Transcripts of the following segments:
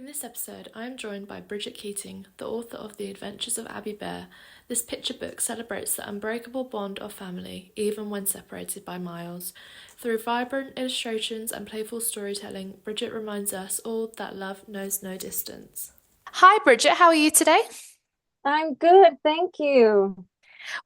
In this episode, I am joined by Bridget Keating, the author of The Adventures of Abby Bear. This picture book celebrates the unbreakable bond of family, even when separated by miles. Through vibrant illustrations and playful storytelling, Bridget reminds us all that love knows no distance. Hi, Bridget, how are you today? I'm good, thank you.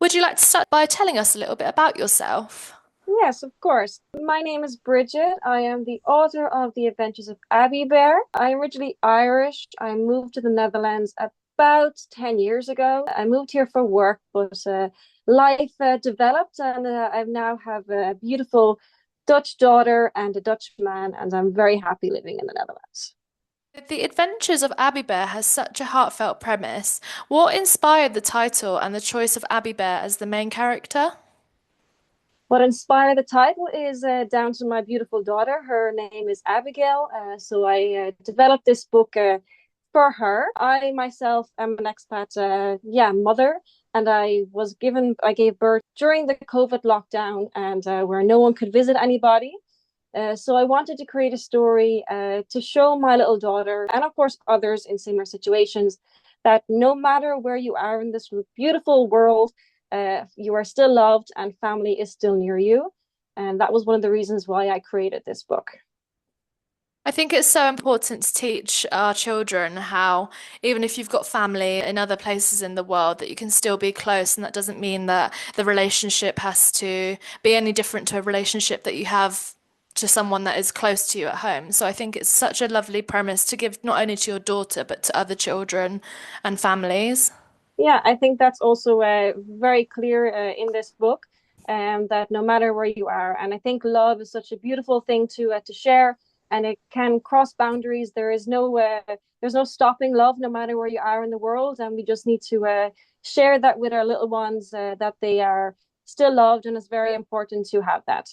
Would you like to start by telling us a little bit about yourself? Yes, of course. My name is Bridget. I am the author of The Adventures of Abby Bear. I'm originally Irish. I moved to the Netherlands about 10 years ago. I moved here for work, but life developed, and I now have a beautiful Dutch daughter and a Dutch man, and I'm very happy living in the Netherlands. The Adventures of Abby Bear has such a heartfelt premise. What inspired the title and the choice of Abby Bear as the main character? What inspired the title is down to my beautiful daughter. Her name is Abigail. So I developed this book for her. I myself am an expat, mother, and I gave birth during the COVID lockdown and where no one could visit anybody. So I wanted to create a story to show my little daughter and, of course, others in similar situations that no matter where you are in this beautiful world, you are still loved and family is still near you. And that was one of the reasons why I created this book. I think it's so important to teach our children how, even if you've got family in other places in the world, that you can still be close. And that doesn't mean that the relationship has to be any different to a relationship that you have to someone that is close to you at home. So I think it's such a lovely premise to give not only to your daughter, but to other children and families. Yeah, I think that's also very clear in this book, that no matter where you are, and I think love is such a beautiful thing to share, and it can cross boundaries. There's no stopping love, no matter where you are in the world, and we just need to share that with our little ones, that they are still loved, and it's very important to have that.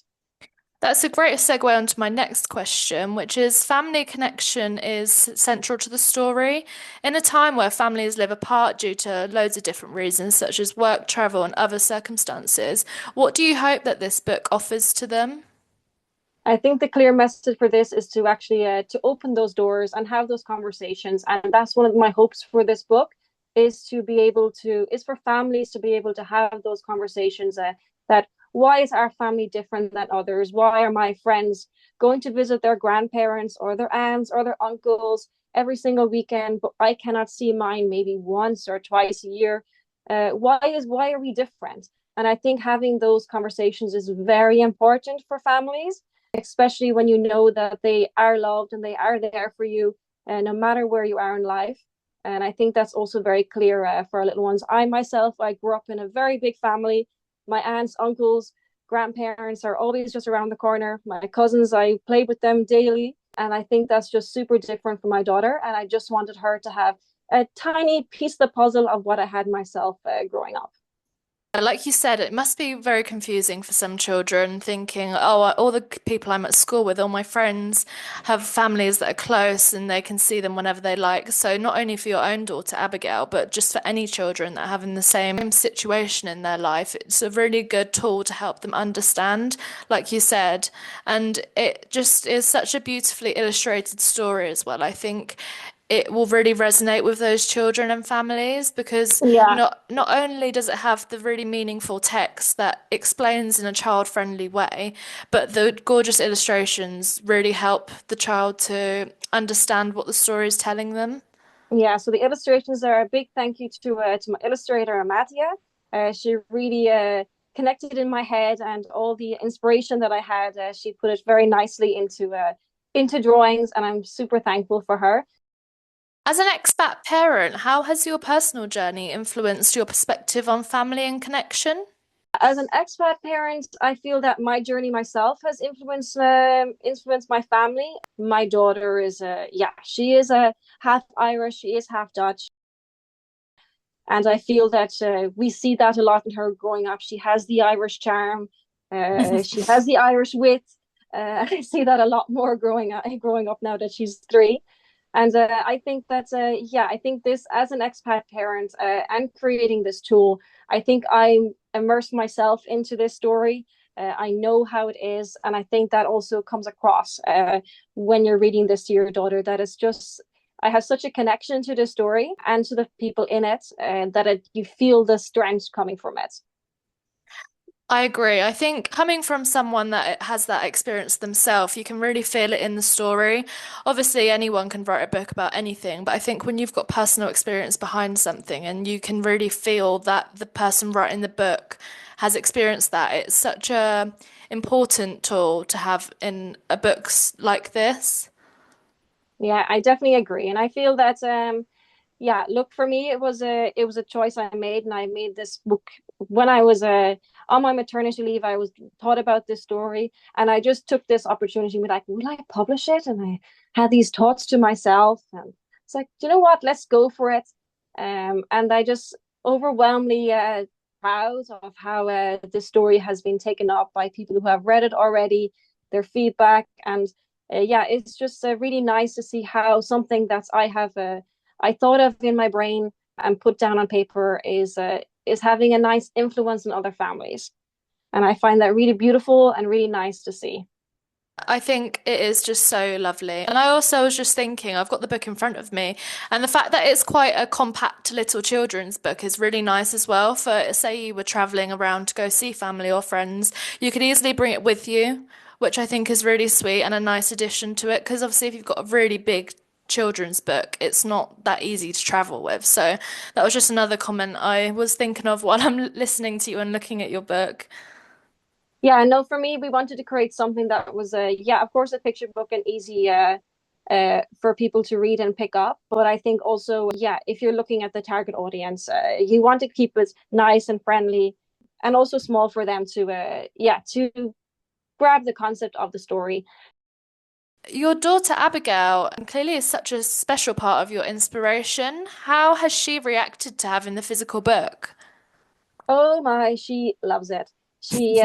That's a great segue onto my next question, which is family connection is central to the story. In a time where families live apart due to loads of different reasons, such as work, travel, and other circumstances, what do you hope that this book offers to them? I think the clear message for this is to actually to open those doors and have those conversations, and that's one of my hopes for this book is for families to be able to have those conversations, that why is our family different than others? Why are my friends going to visit their grandparents or their aunts or their uncles every single weekend, but I cannot see mine maybe once or twice a year? Why are we different? And I think having those conversations is very important for families, especially when you know that they are loved and they are there for you, no matter where you are in life. And I think that's also very clear for our little ones. I grew up in a very big family. My aunts, uncles, grandparents are always just around the corner. My cousins, I played with them daily. And I think that's just super different for my daughter. And I just wanted her to have a tiny piece of the puzzle of what I had myself growing up. Like you said, it must be very confusing for some children thinking, oh, all the people I'm at school with, all my friends have families that are close and they can see them whenever they like. So, not only for your own daughter, Abigail, but just for any children that are having the same situation in their life, it's a really good tool to help them understand, like you said. And it just is such a beautifully illustrated story as well. I think it will really resonate with those children and families because Yeah, not only does it have the really meaningful text that explains in a child-friendly way, but the gorgeous illustrations really help the child to understand what the story is telling them. yeah. So the illustrations are a big thank you to my illustrator Amatia. She really connected in my head, and all the inspiration that I had, she put it very nicely into drawings, and I'm super thankful for her. As an expat parent, how has your personal journey influenced your perspective on family and connection? As an expat parent, I feel that my journey myself has influenced my family. My daughter is she is a half Irish, she is half Dutch, and I feel that we see that a lot in her growing up. She has the Irish charm, she has the Irish wit. I see that a lot more growing up now that she's 3. And I think that, I think this as an expat parent and creating this tool, I think I immersed myself into this story. I know how it is. And I think that also comes across when you're reading this to your daughter, that it's just, I have such a connection to the story and to the people in it, that you feel the strength coming from it. I agree. I think coming from someone that has that experience themselves, you can really feel it in the story. Obviously, anyone can write a book about anything, but I think when you've got personal experience behind something and you can really feel that the person writing the book has experienced that, it's such a important tool to have in a books like this. Yeah, I definitely agree. And I feel that yeah, look, for me it was a choice I made, and I made this book when I was on my maternity leave. I was thought about this story, and I just took this opportunity to be like, will I publish it? And I had these thoughts to myself, and it's like, you know what, let's go for it. And I just overwhelmingly proud of how this story has been taken up by people who have read it already, their feedback, and yeah, it's just really nice to see how something that I thought of in my brain and put down on paper is having a nice influence in other families. And I find that really beautiful and really nice to see. I think it is just so lovely. And I also was just thinking, I've got the book in front of me, and the fact that it's quite a compact little children's book is really nice as well. For, say, you were traveling around to go see family or friends, you could easily bring it with you, which I think is really sweet and a nice addition to it. Because obviously, if you've got a really big children's book, it's not that easy to travel with. So that was just another comment I was thinking of while I'm listening to you and looking at your book. Yeah, no, for me, we wanted to create something that was yeah, of course, a picture book and easy for people to read and pick up. But I think also, yeah, if you're looking at the target audience, you want to keep it nice and friendly, and also small for them to yeah, to grab the concept of the story. Your daughter Abigail clearly is such a special part of your inspiration. How has she reacted to having the physical book? Oh my, she loves it. She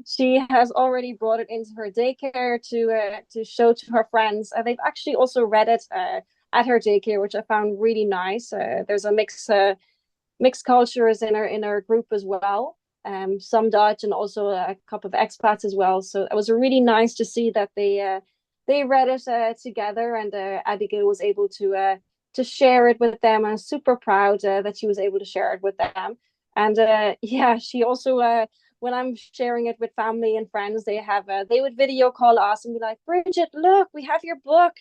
she has already brought it into her daycare to show to her friends. They've actually also read it at her daycare, which I found really nice. There's a mixed cultures in our group as well. Some Dutch and also a couple of expats as well. So it was really nice to see that they read it together, and Abigail was able to share it with them. I'm super proud that she was able to share it with them. And yeah, she also when I'm sharing it with family and friends, they would video call us and be like, Bridget, look, we have your book.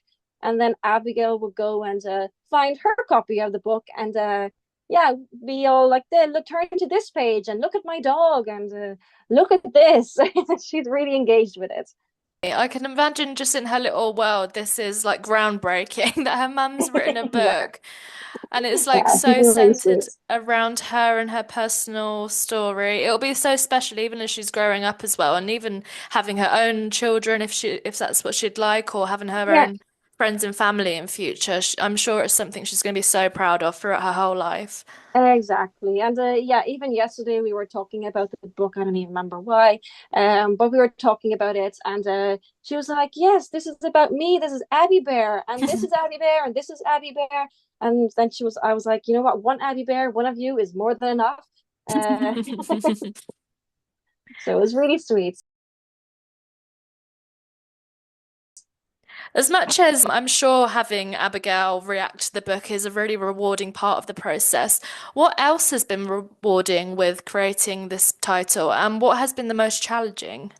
And then Abigail would go and find her copy of the book, and yeah, be all like, look, turn to this page and look at my dog, and look at this. She's really engaged with it. I can imagine just in her little world, this is like groundbreaking that her mum's written a Yeah, book and it's like yeah, she's so been really sweet. centered around her and her personal story. It'll be so special even as she's growing up as well, and even having her own children if that's what she'd like, or having her Yeah, own friends and family in future. I'm sure it's something she's going to be so proud of throughout her whole life. exactly. And yeah, even yesterday we were talking about the book. I don't even remember why, but we were talking about it, and she was like, "Yes, this is about me. This is Abby Bear, and this is Abby Bear, and this is Abby Bear." And then I was like, you know what? One Abby Bear, one of you is more than enough. Uh, so it was really sweet. As much as I'm sure having Abigail react to the book is a really rewarding part of the process, what else has been rewarding with creating this title, and what has been the most challenging?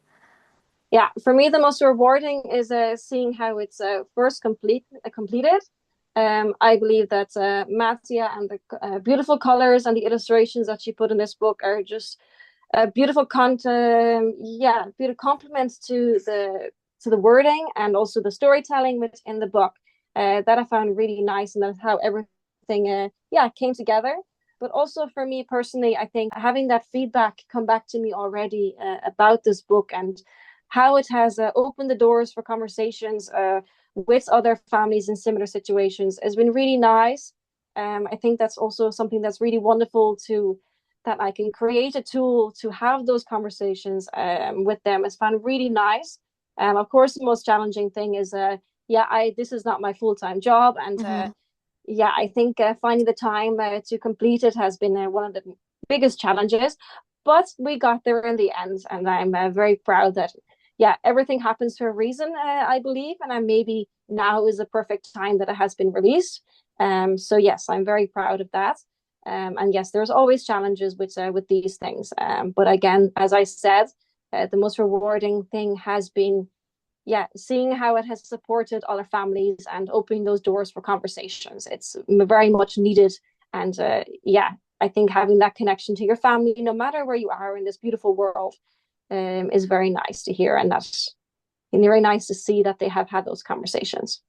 Yeah, for me, the most rewarding is seeing how it's first completed. I believe that Mattia and the beautiful colors and the illustrations that she put in this book are just beautiful content. Yeah, beautiful compliments to the wording and also the storytelling within the book. That I found really nice, and that's how everything yeah, came together. But also for me personally, I think having that feedback come back to me already about this book, and how it has opened the doors for conversations with other families in similar situations has been really nice. I think that's also something that's really wonderful to that I can create a tool to have those conversations with them. It's found really nice. Of course, the most challenging thing is, yeah, I this is not my full time job, and Hmm. yeah, I think finding the time to complete it has been one of the biggest challenges. But we got there in the end, and I'm very proud that yeah, everything happens for a reason, I believe, and maybe now is the perfect time that it has been released. So yes, I'm very proud of that. And yes, there's always challenges with these things. But again, as I said, the most rewarding thing has been, yeah, seeing how it has supported other families and opening those doors for conversations. It's very much needed. And yeah, I think having that connection to your family, no matter where you are in this beautiful world, is very nice to hear. And very nice to see that they have had those conversations.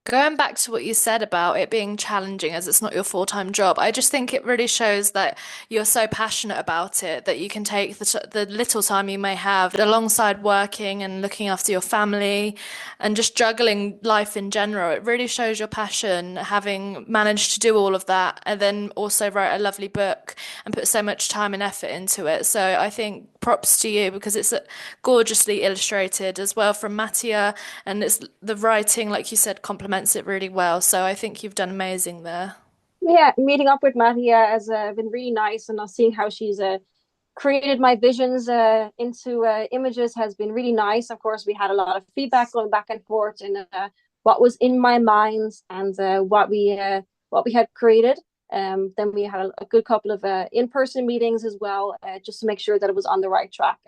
Going back to what you said about it being challenging as it's not your full-time job, I just think it really shows that you're so passionate about it that you can take the little time you may have alongside working and looking after your family and just juggling life in general. It really shows your passion having managed to do all of that and then also write a lovely book and put so much time and effort into it. So I think props to you because it's gorgeously illustrated as well from Mattia, and it's the writing, like you said, complements it really well. So I think you've done amazing there. Yeah, meeting up with Maria has been really nice, and seeing how she's created my visions into images has been really nice. Of course, we had a lot of feedback going back and forth in what was in my mind and what we had created. Then we had a good couple of in-person meetings as well, just to make sure that it was on the right track.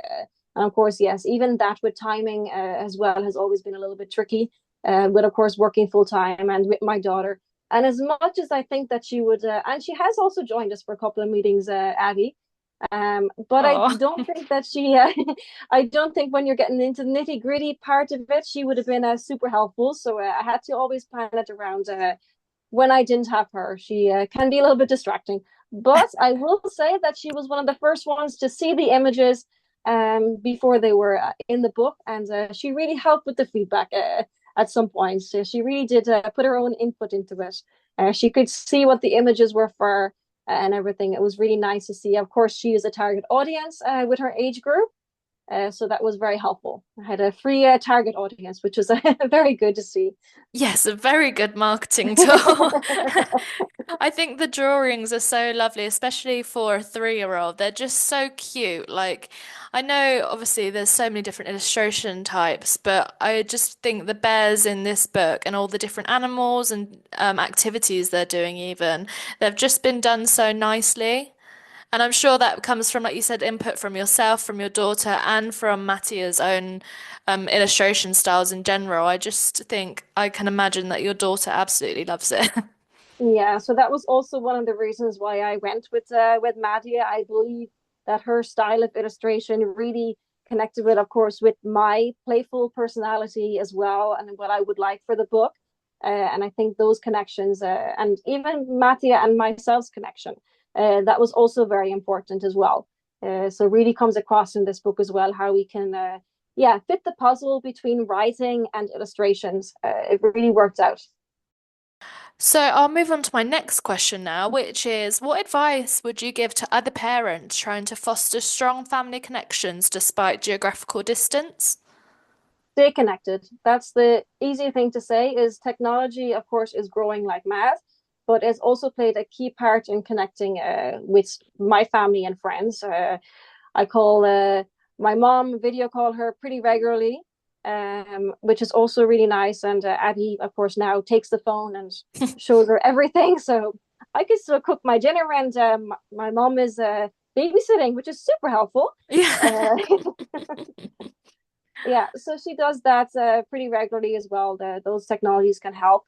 And of course, yes, even that with timing as well has always been a little bit tricky. With of course working full time and with my daughter. And as much as I think that she would, and she has also joined us for a couple of meetings, Abby. But I Oh. don't think that she, I don't think when you're getting into the nitty gritty part of it, she would have been super helpful. So I had to always plan it around when I didn't have her. She can be a little bit distracting. But I will say that she was one of the first ones to see the images before they were in the book. And she really helped with the feedback at some point. So she really did put her own input into it. She could see what the images were for and everything. It was really nice to see. Of course, she is a target audience with her age group. So that was very helpful. I had a free target audience, which was very good to see. Yes, a very good marketing tool. I think the drawings are so lovely, especially for a 3-year-old. They're just so cute. Like, I know obviously there's so many different illustration types, but I just think the bears in this book and all the different animals and activities they're doing, even, they've just been done so nicely. And I'm sure that comes from, like you said, input from yourself, from your daughter, and from Mattia's own illustration styles in general. I just think I can imagine that your daughter absolutely loves it. Yeah, so that was also one of the reasons why I went with Madia. I believe that her style of illustration really connected with, of course, with my playful personality as well, and what I would like for the book. And I think those connections, and even Matia and myself's connection, that was also very important as well. So really comes across in this book as well how we can, yeah, fit the puzzle between writing and illustrations. It really worked out. So I'll move on to my next question now, which is what advice would you give to other parents trying to foster strong family connections despite geographical distance? Stay connected. That's the easy thing to say is technology, of course, is growing like mad, but it's also played a key part in connecting with my family and friends. I call my mom, video call her pretty regularly, which is also really nice. And Abby, of course, now takes the phone and shows her everything. So I can still cook my dinner, and my mom is babysitting, which is super helpful. Yeah. Uh, yeah, so she does that pretty regularly as well. Those technologies can help,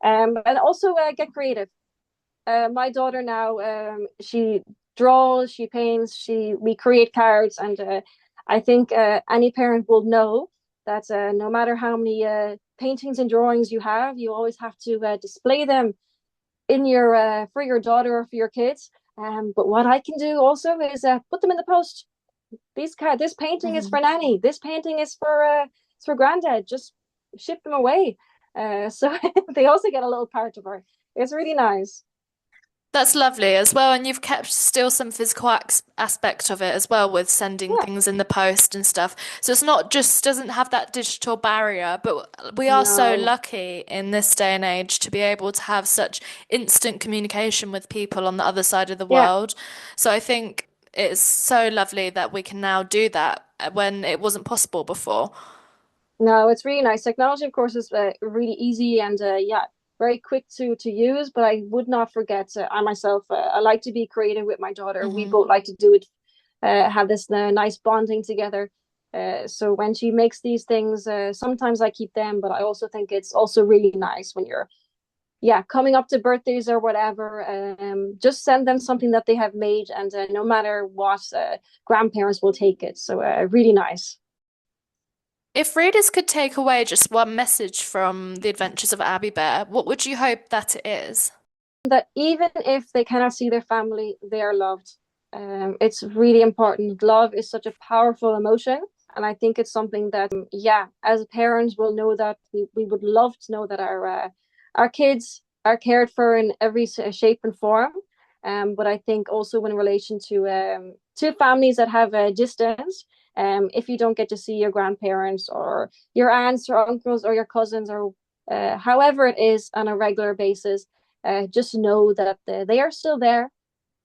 and also get creative. My daughter now, she draws, she paints, she we create cards, and I think any parent will know that no matter how many paintings and drawings you have, you always have to display them in your for your daughter or for your kids. But what I can do also is put them in the post. This painting is for Mhm. Nanny. This painting is for Granddad. Just ship them away. So they also get a little part of her. It's really nice. That's lovely as well, and you've kept still some physical aspect of it as well with sending Yeah. things in the post and stuff. So it's not just doesn't have that digital barrier, but we are so No. lucky in this day and age to be able to have such instant communication with people on the other side of the Yeah. world. So I think it's so lovely that we can now do that when it wasn't possible before. No, it's really nice. Technology, of course, is really easy and yeah, very quick to use. But I would not forget. I myself, I like to be creative with my daughter. We Hmm. both like to do it, have this nice bonding together. So when she makes these things, sometimes I keep them, but I also think it's also really nice when you're, yeah, coming up to birthdays or whatever. Just send them something that they have made, and no matter what, grandparents will take it. So really nice. If readers could take away just one message from The Adventures of Abby Bear, what would you hope that it is? That even if they cannot see their family, they are loved. It's really important. Love is such a powerful emotion. And I think it's something that, yeah, as parents, will know that we would love to know that our kids are cared for in every shape and form. But I think also in relation to families that have a distance, if you don't get to see your grandparents or your aunts or uncles or your cousins or however it is on a regular basis, just know that they are still there.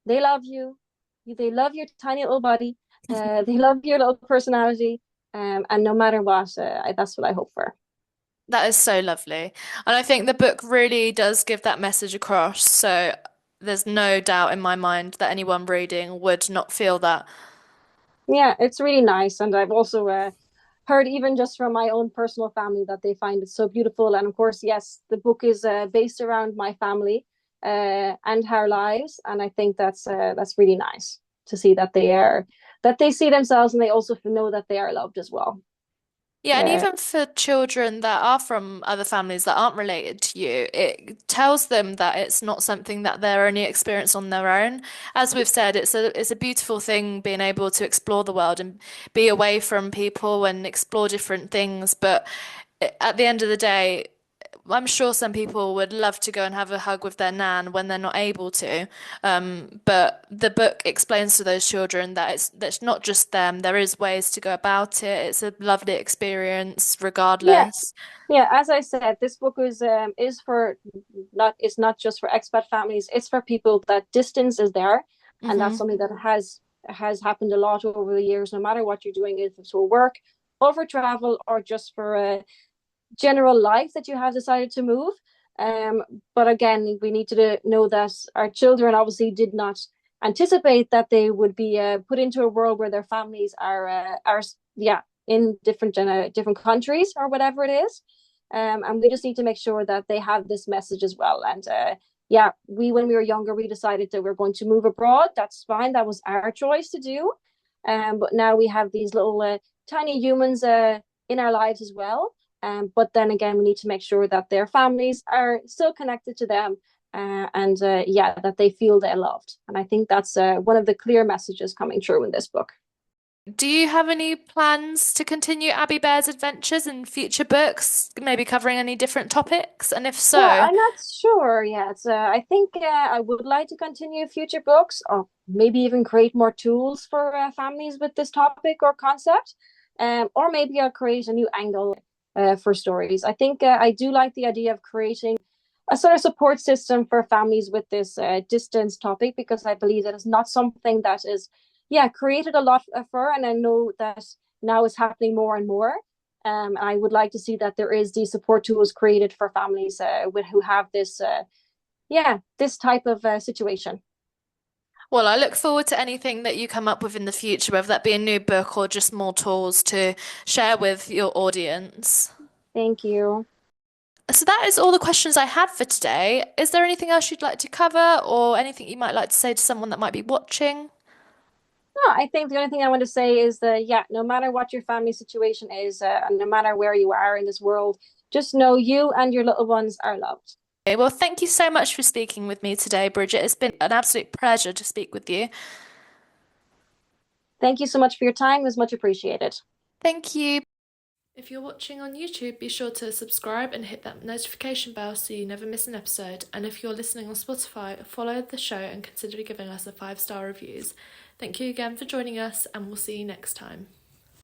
They love you. They love your tiny little body. They love your little personality. And no matter what, that's what I hope for. That is so lovely. And I think the book really does give that message across. So there's no doubt in my mind that anyone reading would not feel that. Yeah, it's really nice. And I've also heard, even just from my own personal family, that they find it so beautiful. And of course, yes, the book is based around my family and our lives. And I think that's really nice to see that that they see themselves and they also know that they are loved as well. Yeah, and Uh, even for children that are from other families that aren't related to you, it tells them that it's not something that they're only experience on their own. As we've said, it's a beautiful thing being able to explore the world and be away from people and explore different things. But at the end of the day, I'm sure some people would love to go and have a hug with their nan when they're not able to. But the book explains to those children that that's not just them. There is ways to go about it. It's a lovely experience, yeah, regardless. yeah. As I said, this book is for not it's not just for expat families. It's for people that distance is there, and that's Hmm. something that has happened a lot over the years. No matter what you're doing, if it's for work, or for travel, or just for general life that you have decided to move. Um, but again, we need to know that our children obviously did not anticipate that they would be put into a world where their families are yeah, in different countries or whatever it is. And we just need to make sure that they have this message as well. And yeah, we when we were younger, we decided that we are going to move abroad. That's fine. That was our choice to do. But now we have these little tiny humans in our lives as well, but then again, we need to make sure that their families are still connected to them, and yeah, that they feel they're loved. And I think that's one of the clear messages coming through in this book. Do you have any plans to continue Abby Bear's adventures in future books, maybe covering any different topics? And if Yeah, so, I'm not sure yet. I think I would like to continue future books, or maybe even create more tools for families with this topic or concept. Or maybe I'll create a new angle for stories. I think I do like the idea of creating a sort of support system for families with this distance topic, because I believe that is not something that is, yeah, created a lot for, and I know that now is happening more and more. I would like to see that there is these support tools created for families who have this, yeah, this type of situation. well, I look forward to anything that you come up with in the future, whether that be a new book or just more tools to share with your audience. Thank you. So that is all the questions I had for today. Is there anything else you'd like to cover or anything you might like to say to someone that might be watching? No, I think the only thing I want to say is that, yeah, no matter what your family situation is, and no matter where you are in this world, just know you and your little ones are loved. Okay, well, thank you so much for speaking with me today, Bridget. It's been an absolute pleasure to speak with you. Thank you so much for your time. It was much appreciated. Thank you. If you're watching on YouTube, be sure to subscribe and hit that notification bell so you never miss an episode. And if you're listening on Spotify, follow the show and consider giving us a 5-star reviews. Thank you again for joining us, and we'll see you next time.